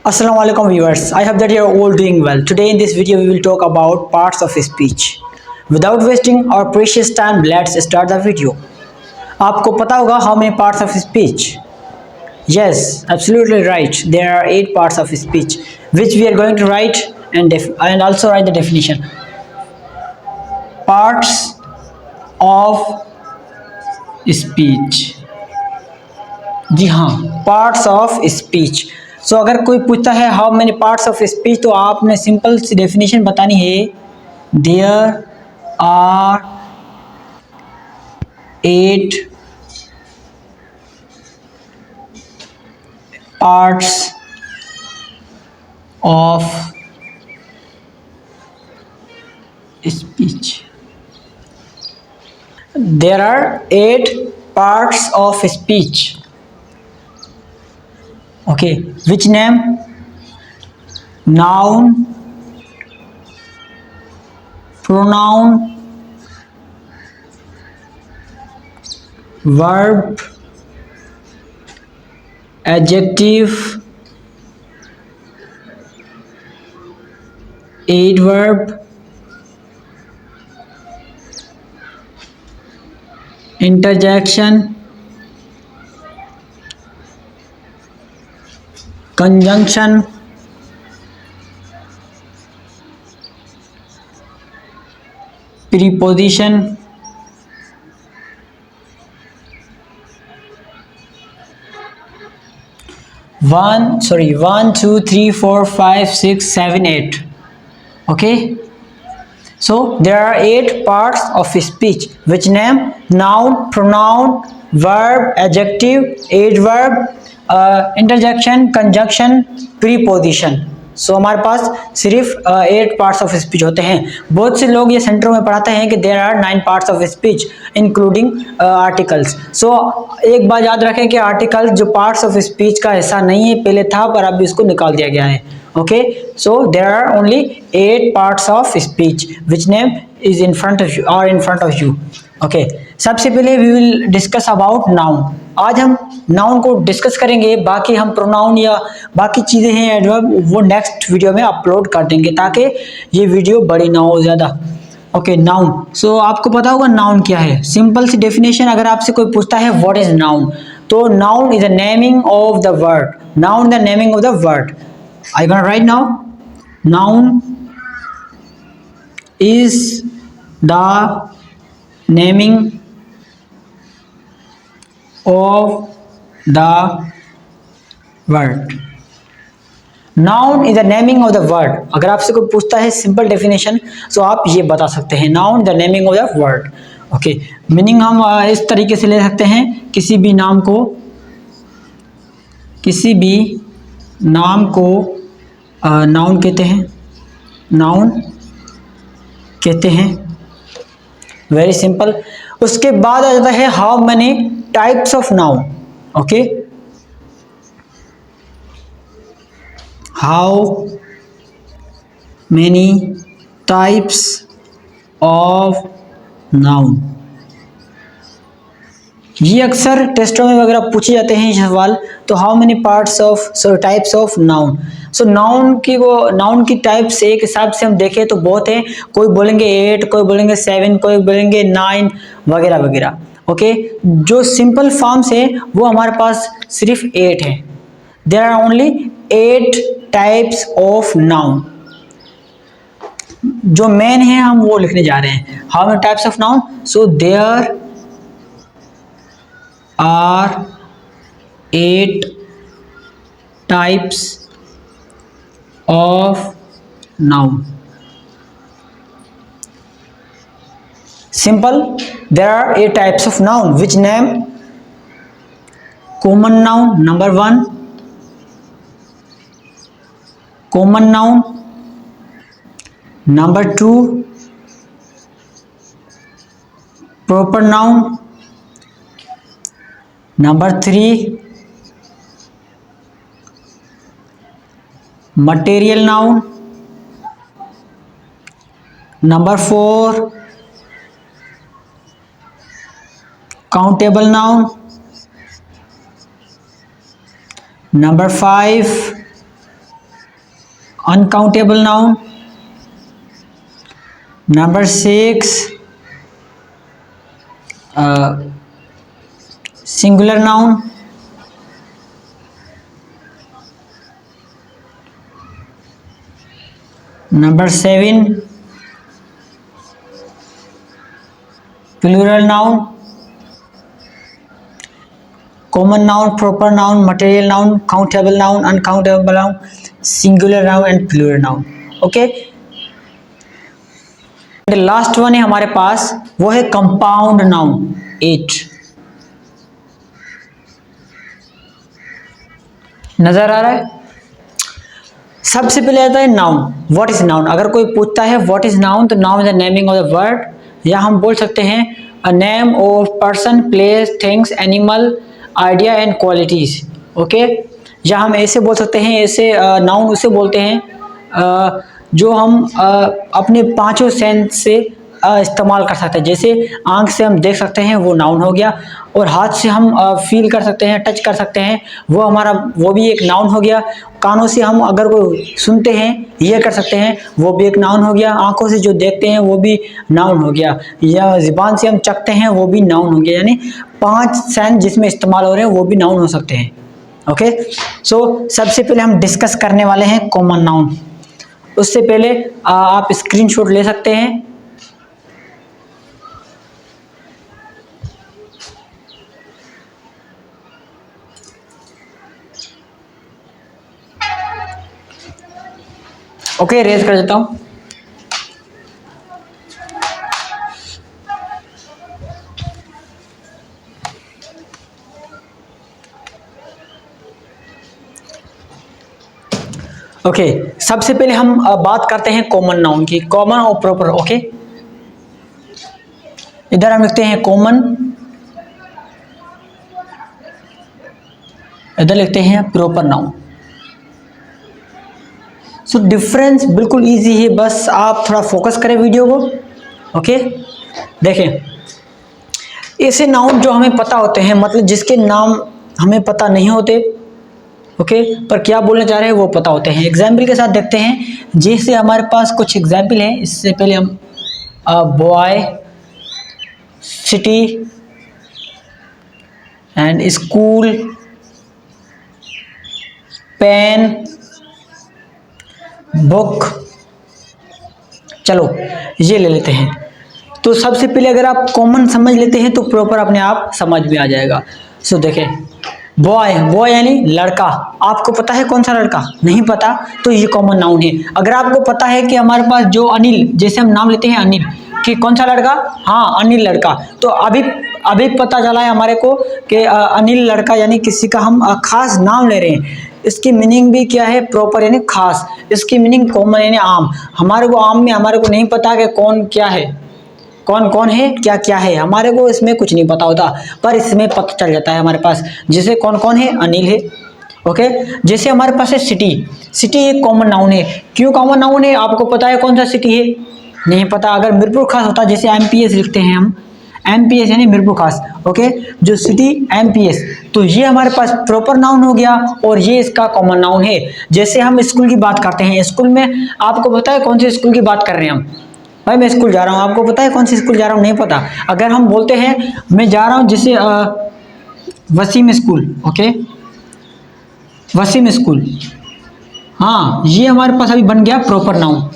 Assalamu alaikum viewers. I hope that you are all doing well. Today in this video we will talk about parts of speech. Without wasting our precious time, let's start the video. आपको पता होगा how many parts of speech? Yes, absolutely right. There are 8 parts of speech which we are going to write and also write the definition. Parts of speech. जी हाँ, parts of speech. सो अगर कोई पूछता है how many parts of speech तो आपने simple सी definition बतानी है. There are 8 parts of speech. There are 8 parts of speech. Okay, which name? Noun, pronoun, verb, adjective, adverb, interjection, conjunction, preposition, 1 2 3 4 5 6 7 8. Okay, so there are 8 parts of speech which name noun, pronoun, verb, adjective, adverb, interjection, conjunction, preposition. सो हमारे पास सिर्फ 8 parts of speech होते हैं. बहुत से लोग ये सेंटरों में पढ़ाते हैं कि there are 9 parts of speech including articles. So एक बात याद रखें कि आर्टिकल जो पार्ट्स ऑफ स्पीच का हिस्सा नहीं है, पहले था पर अब इसको निकाल दिया गया है. Okay, so there are only 8 parts of speech which name is in front of you और in front of you. Okay, सबसे पहले we will discuss about noun. आज हम नाउन को डिस्कस करेंगे, बाकी हम प्रोनाउन या बाकी चीज़ें हैं एडवर्ब वो नेक्स्ट वीडियो में अपलोड कर देंगे ताकि ये वीडियो बड़ी ना हो ज़्यादा. Okay, noun. सो आपको पता होगा नाउन क्या है. सिंपल सी डेफिनेशन, अगर आपसे कोई पूछता है व्हाट इज नाउन, तो noun is the naming of the word. Noun the naming of the word. I gonna right now. Noun is the naming of the word. Noun is the naming of the word. अगर आपसे कोई पूछता है simple definition तो आप ये बता सकते हैं noun the naming of the word. Okay, meaning हम इस तरीके से ले सकते हैं. किसी भी नाम को नाउन कहते हैं. Very simple. उसके बाद आ जाता है how many types of noun. Okay, how many types of noun. ये अक्सर टेस्टों में वगैरह पूछे जाते हैं ये सवाल. तो how many types of noun. So noun की टाइप्स एक हिसाब से हम देखें तो बहुत हैं. कोई बोलेंगे 8, कोई बोलेंगे 7, कोई बोलेंगे 9 वगैरह वगैरह. ओके, जो सिंपल फॉर्म्स है वो हमारे पास सिर्फ 8 है. There are only 8 types of noun. जो मेन है हम वो लिखने जा रहे हैं. How many types of noun. So there are 8 types of noun. Simple. There are 8 types of noun which name common noun number 1, common noun number 2, proper noun number 3, material noun number 4, countable noun Number 5, uncountable noun. Number 6 singular noun. Number 7 plural noun. Common noun, proper noun, material noun, countable noun, uncountable noun, singular noun and plural noun. Okay, last one है हमारे पास, वो है compound noun 8। नजर आ रहा है? सबसे पहले आता है नाउन। What is noun? अगर कोई पूछता है व्हाट इज नाउन, तो noun is the naming of the word, या हम बोल सकते हैं a name of person, place, things, animal, idea and qualities. Okay, या हम ऐसे बोल सकते हैं, ऐसे नाउन उसे बोलते हैं जो हम अपने पांचों सेंस से इस्तेमाल कर सकते हैं। जैसे आंख से हम देख सकते हैं, वो नाउन हो गया, और हाथ से हम फील कर सकते हैं, टच कर सकते हैं, वो भी एक नाउन हो गया। कानों से हम अगर कोई सुनते हैं, ये कर सकते हैं, वो भी एक नाउन हो गया। आंखों से जो देखते हैं वो भी नाउन हो गया, या ज़ुबान से हम चखते हैं, वो भी नाउन हो गया। यानी 5 सेंस जिसमें इस्तेमाल हो रहे हैं वो भी नाउन हो सकते हैं। ओके, सो सबसे पहले हम डिस्कस करने वाले हैं कॉमन नाउन। उससे पहले आप स्क्रीनशॉट ले सकते हैं। ओके, रेज कर देता हूं। ओके, सबसे पहले हम बात करते हैं कॉमन नाउन की, कॉमन और प्रॉपर। ओके, इधर हम लिखते हैं कॉमन, इधर लिखते हैं प्रॉपर नाउन। सो डिफरेंस बिल्कुल इजी है, बस आप थोड़ा फोकस करें वीडियो को। ओके, देखें, ऐसे नाउन जो हमें पता होते हैं, मतलब जिसके नाम हमें पता नहीं होते, ओके, पर क्या बोलने जा रहे हैं वो पता होते हैं। एग्जाम्पल के साथ देखते हैं। जैसे हमारे पास कुछ एग्जाम्पल है, इससे पहले हम boy, city and school, pen, book, चलो ये ले लेते हैं। तो सबसे पहले अगर आप कॉमन समझ लेते हैं तो प्रॉपर अपने आप समझ में आ जाएगा। सो देखें, बॉय, बॉय यानी लड़का। आपको पता है कौन सा लड़का? नहीं पता, तो ये कॉमन नाउन है। अगर आपको पता है कि हमारे पास जो अनिल, जैसे हम नाम लेते हैं अनिल, कि कौन सा लड़का? हाँ, अनिल लड़का। तो अभी पता चला है हमारे को कि अनिल लड़का, यानी किसी का हम खास नाम ले रहे हैं। इसकी मीनिंग भी क्या है? प्रॉपर यानी खास। इसकी मीनिंग कॉमन यानी आम। हमारे को आम में हमारे को नहीं पता कि कौन क्या है, कौन कौन है, क्या क्या है, हमारे को इसमें कुछ नहीं पता होता, पर इसमें पता चल जाता है हमारे पास। जैसे कौन कौन है? अनिल है। ओके, जैसे हमारे पास है सिटी। सिटी एक कॉमन नाउन है। क्यों कॉमन नाउन है? आपको पता है कौन सा सिटी है? नहीं पता। अगर मिरपुर खास होता, जैसे एमपीएस लिखते हैं हम, एमपीएस यानी मिरपुर खास। ओके, जो सिटी एमपीएस, तो ये हमारे पास प्रॉपर नाउन हो गया, और ये इसका कॉमन नाउन है। जैसे हम स्कूल की बात करते हैं, स्कूल में आपको पता है कौन से स्कूल की बात कर रहे हैं हम? भाई मैं स्कूल जा रहा हूँ, आपको पता है कौन सी स्कूल जा रहा हूँ? नहीं पता। अगर हम बोलते हैं मैं जा रहा हूँ जैसे Waseem school, okay, Waseem school, हाँ, ये हमारे पास अभी बन गया प्रॉपर नाउन।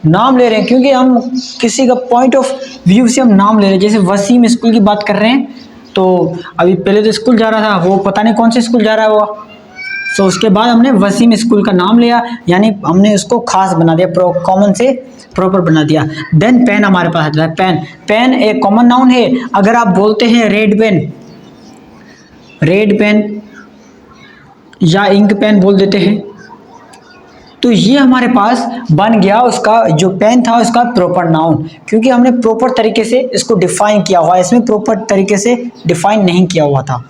नाम ले रहे हैं क्योंकि हम किसी का पॉइंट ऑफ व्यू से हम नाम ले रहे हैं। जैसे वसीम स्कूल की बात कर रहे हैं, तो अभी पहले तो स्कूल जा रहा था, वो पता नहीं कौन से स्कूल जा रहा है वो, तो उसके बाद हमने वसीम स्कूल का नाम लिया, यानी हमने उसको खास बना दिया, कॉमन से प्रॉपर बना दिया। देन पेन हमारे पास आता है। पेन, पेन एक कॉमन नाउन है। अगर आप बोलते हैं रेड पेन, रेड पेन या इंक पेन बोल देते हैं, तो ये हमारे पास बन गया उसका जो पेन था उसका प्रॉपर नाउन, क्योंकि हमने प्रॉपर तरीके से इसको डिफाइन किया हुआ है। इसमें प्रॉपर तरीके से डिफाइन नहीं किया हुआ था।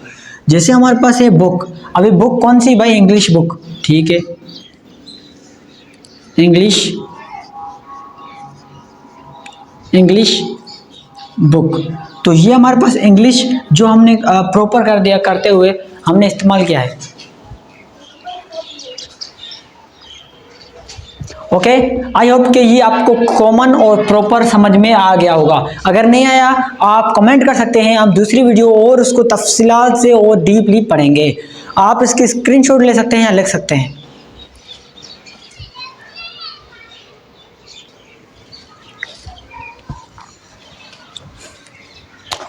जैसे हमारे पास है बुक। अभी बुक कौन सी? भाई इंग्लिश बुक, ठीक है, इंग्लिश बुक। तो ये हमारे पास इंग्लिश जो हमने प्रॉपर कर दिया, करते हुए हमने इस्तेमाल किया है। ओके, आई होप कि ये आपको कॉमन और प्रॉपर समझ में आ गया होगा। अगर नहीं आया आप कमेंट कर सकते हैं, हम दूसरी वीडियो और उसको तफसीलात से और डीपली पढ़ेंगे। आप इसके स्क्रीनशॉट ले सकते हैं या लिख सकते हैं।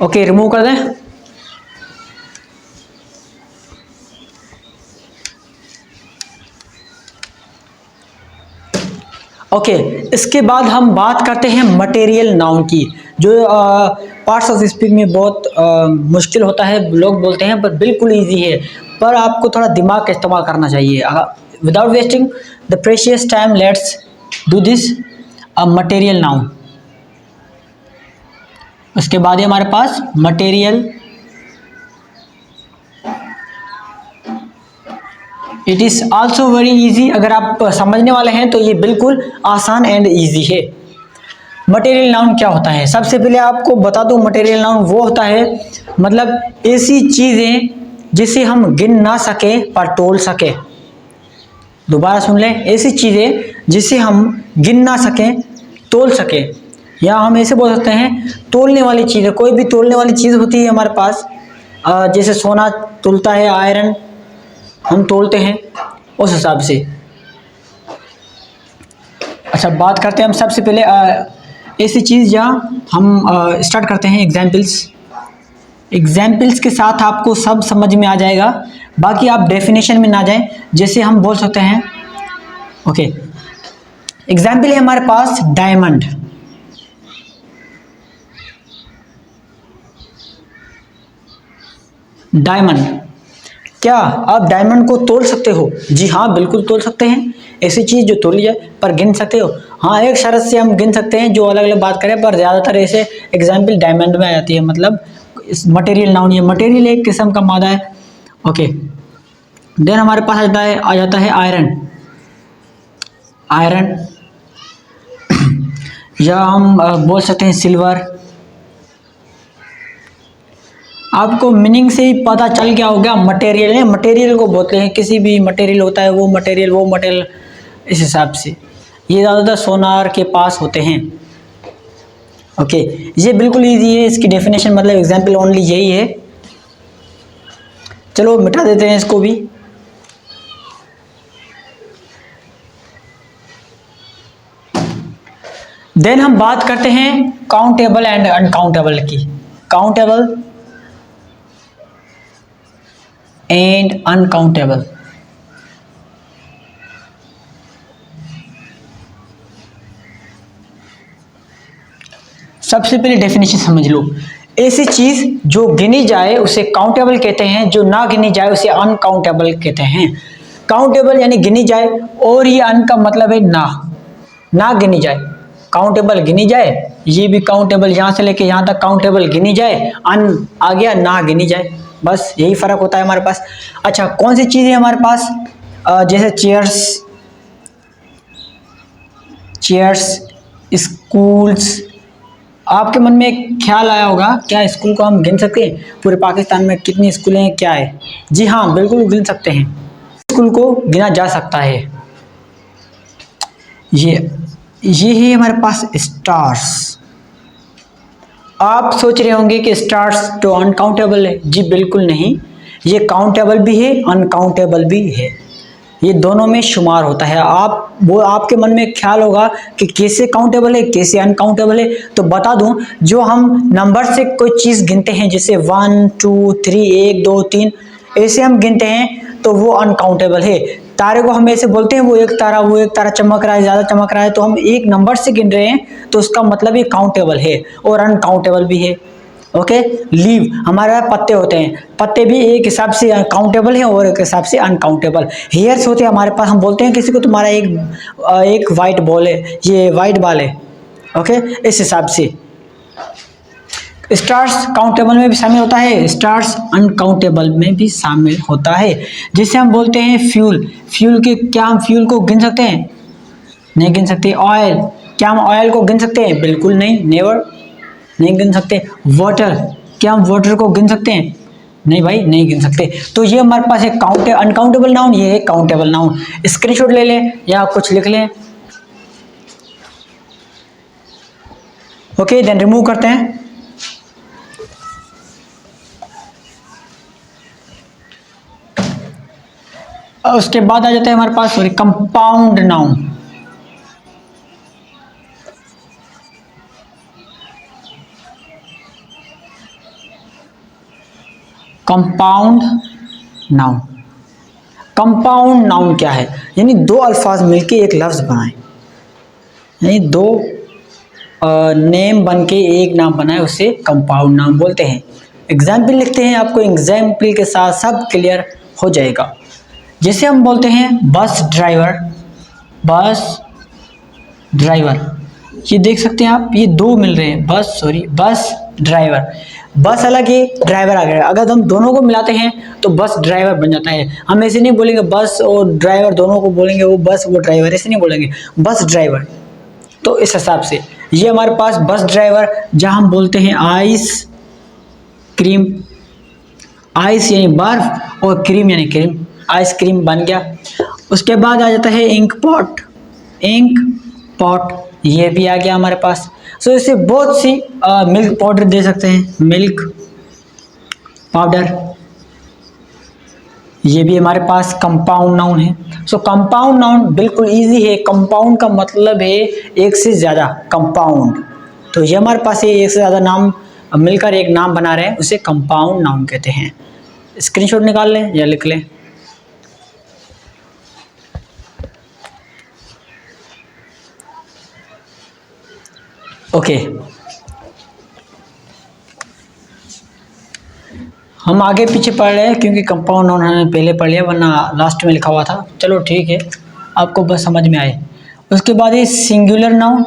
ओके, रिमूव कर दें। ओके, इसके बाद हम बात करते हैं मटेरियल नाउन की, जो पार्ट्स ऑफ स्पीच में बहुत मुश्किल होता है, लोग बोलते हैं पर बिल्कुल इजी है, पर आपको थोड़ा दिमाग का इस्तेमाल करना चाहिए। Without wasting the precious time let's do this material noun. उसके बाद है हमारे पास material, it is also very easy. अगर आप समझने वाले हैं तो ये बिल्कुल आसान एंड इजी है। मटेरियल नाउन क्या होता है? सबसे पहले आपको बता दूं, मटेरियल नाउन वो होता है मतलब ऐसी चीज़ें जिसे हम गिन ना सके पर तोल सके। दोबारा सुन लें, ऐसी चीज़ें जिसे हम गिन ना सकें तोल सके, या हम ऐसे बोल सकते हैं तोलने वाली चीज़। कोई भी तोलने वाली चीज़ होती है हमारे पास, जैसे सोना तुलता है, आयरन हम तोलते हैं, उस हिसाब से। अच्छा, बात करते हैं हम सबसे पहले ऐसी चीज़ जहाँ हम स्टार्ट करते हैं एग्जाम्पल्स के साथ आपको सब समझ में आ जाएगा, बाकी आप डेफिनेशन में ना जाएं। जैसे हम बोल सकते हैं, ओके, एग्जाम्पल है हमारे पास डायमंड। डायमंड, क्या आप डायमंड को तोल सकते हो? जी हाँ, बिल्कुल तोल सकते हैं। ऐसी चीज़ जो तोली जाए, पर गिन सकते हो? हाँ, एक शर्त से हम गिन सकते हैं, जो अलग अलग बात करें, पर ज़्यादातर ऐसे एग्जाम्पल डायमंड में आ जाती है। मतलब इस मटेरियल नाउन, ये मटेरियल एक किस्म का मादा है। ओके, देन हमारे पास आ जाता है आयरन या हम बोल सकते हैं सिल्वर। आपको मीनिंग से ही पता चल गया होगा, मटेरियल है, मटेरियल को बोलते हैं, किसी भी मटेरियल होता है वो मटेरियल, इस हिसाब से। ये ज़्यादातर सोनार के पास होते हैं। ओके, ये बिल्कुल इजी है, इसकी डेफिनेशन मतलब एग्जाम्पल ओनली यही है। चलो मिटा देते हैं इसको भी। देन हम बात करते हैं काउंटेबल एंड अनकाउंटेबल की। Countable and uncountable. सबसे पहले डेफिनेशन समझ लो। ऐसी चीज जो गिनी जाए उसे काउंटेबल कहते हैं, जो ना गिनी जाए उसे अनकाउंटेबल कहते हैं। काउंटेबल यानी गिनी जाए, और ये अन का मतलब है ना गिनी जाए। काउंटेबल गिनी जाए, ये भी काउंटेबल, यहां से लेके यहां तक काउंटेबल गिनी जाए, अन आ गया ना गिनी जाए, बस यही फर्क होता है हमारे पास। अच्छा, कौन सी चीज़ है हमारे पास? जैसे चेयर्स, स्कूल्स। आपके मन में एक ख्याल आया होगा, क्या स्कूल को हम गिन सकते हैं? पूरे पाकिस्तान में कितनी स्कूलें हैं, क्या है? जी हाँ, बिल्कुल गिन सकते हैं, स्कूल को गिना जा सकता है। ये है हमारे पास स्टार्स। आप सोच रहे होंगे कि स्टार्स तो अनकाउंटेबल है। जी बिल्कुल नहीं, ये काउंटेबल भी है, अनकाउंटेबल भी है, ये दोनों में शुमार होता है। आपके मन में ख्याल होगा कि कैसे काउंटेबल है, कैसे अनकाउंटेबल है। तो बता दूं, जो हम नंबर से कोई चीज़ गिनते हैं, जैसे 1 2 3 1 2 3 ऐसे हम गिनते हैं, तो वो अनकाउंटेबल है। तारे को हम ऐसे बोलते हैं, वो एक तारा चमक रहा है, ज़्यादा चमक रहा है, तो हम एक नंबर से गिन रहे हैं, तो उसका मतलब ये काउंटेबल है और अनकाउंटेबल भी है। ओके, लीव, हमारे पत्ते होते हैं, पत्ते भी एक हिसाब से काउंटेबल है और एक हिसाब से अनकाउंटेबल। हेयर्स होते हैं हमारे पास, हम बोलते हैं किसी को तुम्हारा एक वाइट बॉल है, ये वाइट बॉल है। ओके, इस हिसाब से स्टार्स काउंटेबल में भी शामिल होता है, स्टार्स अनकाउंटेबल में भी शामिल होता है। जिसे हम बोलते हैं फ्यूल के, क्या हम फ्यूल को गिन सकते हैं? नहीं गिन सकते। ऑयल, क्या हम ऑयल को गिन सकते हैं? बिल्कुल नहीं, नेवर, नहीं गिन सकते। वाटर, क्या हम वाटर को गिन सकते हैं? नहीं भाई, नहीं गिन सकते। तो ये हमारे पास एक अनकाउंटेबल नाउन, ये है काउंटेबल नाउन। स्क्रीनशॉट ले लें या कुछ लिख लें। ओके, देन रिमूव करते हैं। उसके बाद आ जाता है हमारे पास sorry compound noun. Compound noun, compound noun क्या है? यानी दो अल्फाज मिलके एक लफ्ज बनाए, यानी दो नेम बन के एक नाम बनाए, उसे कंपाउंड नाउन बोलते हैं। एग्जाम्पल लिखते हैं, आपको एग्जाम्पल के साथ सब क्लियर हो जाएगा। जैसे हम बोलते हैं बस ड्राइवर, बस ड्राइवर, ये देख सकते हैं आप, ये दो मिल रहे हैं, बस ड्राइवर, बस अलग है, ड्राइवर आ गया। अगर हम दोनों को मिलाते हैं तो बस ड्राइवर बन जाता है। हम ऐसे नहीं बोलेंगे बस और ड्राइवर दोनों को बोलेंगे वो बस वो ड्राइवर, ऐसे नहीं बोलेंगे, बस ड्राइवर। तो इस हिसाब से ये हमारे पास बस ड्राइवर, जहां हम बोलते हैं आइस क्रीम, आइस यानी बर्फ और क्रीम यानी क्रीम, आइसक्रीम बन गया। उसके बाद आ जाता है इंक पॉट, इंक पॉट, ये भी आ गया हमारे पास। सो इसे बहुत सी मिल्क पाउडर दे सकते हैं, मिल्क पाउडर, ये भी हमारे पास कंपाउंड नाउन है। सो कंपाउंड नाउन बिल्कुल इजी है। कंपाउंड का मतलब है एक से ज़्यादा, कंपाउंड। तो ये हमारे पास ये एक से ज़्यादा नाम मिलकर एक नाम बना रहे हैं, उसे कंपाउंड नाउन कहते हैं। स्क्रीनशॉट निकाल लें या लिख लें। ओके, हम आगे पीछे पढ़ रहे हैं क्योंकि कंपाउंड नाउन हमने पहले पढ़ लिया, वरना लास्ट में लिखा हुआ था। चलो ठीक है, आपको बस समझ में आए। उसके बाद ये singular noun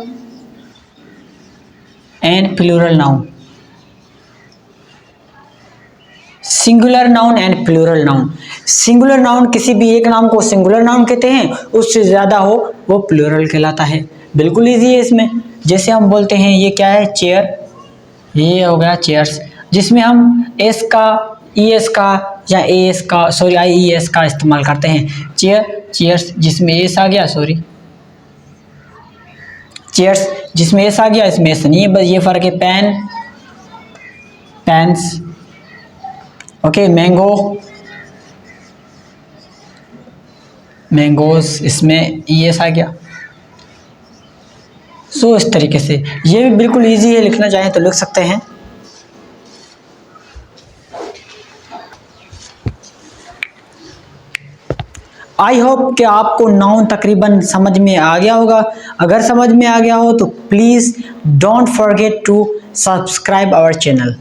and plural noun, singular noun and plural noun. Singular noun किसी भी एक नाम को सिंगुलर नाउन कहते हैं, उससे ज़्यादा हो वो प्लूरल कहलाता है। बिल्कुल ईजी है इसमें। जैसे हम बोलते हैं ये क्या है, चेयर, ये हो गया चेयर्स, जिसमें हम एस का, ई एस का या ए एस का, सॉरी आई ई एस का इस्तेमाल करते हैं। चेयर, चेयर्स जिसमें एस आ गया, सॉरी चेयर्स जिसमें एस आ गया, इसमें एस नहीं है, बस ये फ़र्क है। Pen, pens, okay. Mango, mangoes, इसमें ई एस आ गया। सो इस तरीके से ये भी बिल्कुल इजी है, लिखना चाहें तो लिख सकते हैं। आई होप कि आपको नाउन तकरीबन समझ में आ गया होगा। अगर समझ में आ गया हो तो please don't forget to subscribe our channel.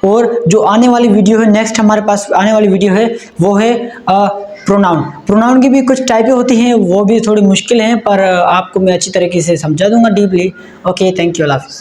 और जो आने वाली वीडियो है, नेक्स्ट हमारे पास आने वाली वीडियो है, वो है प्रोनाउन। प्रोनाउन की भी कुछ टाइपें होती हैं, वो भी थोड़ी मुश्किल हैं, पर आपको मैं अच्छी तरीके से समझा दूंगा डीपली। ओके, थैंक यू, अल्लाह हाफ़िज़।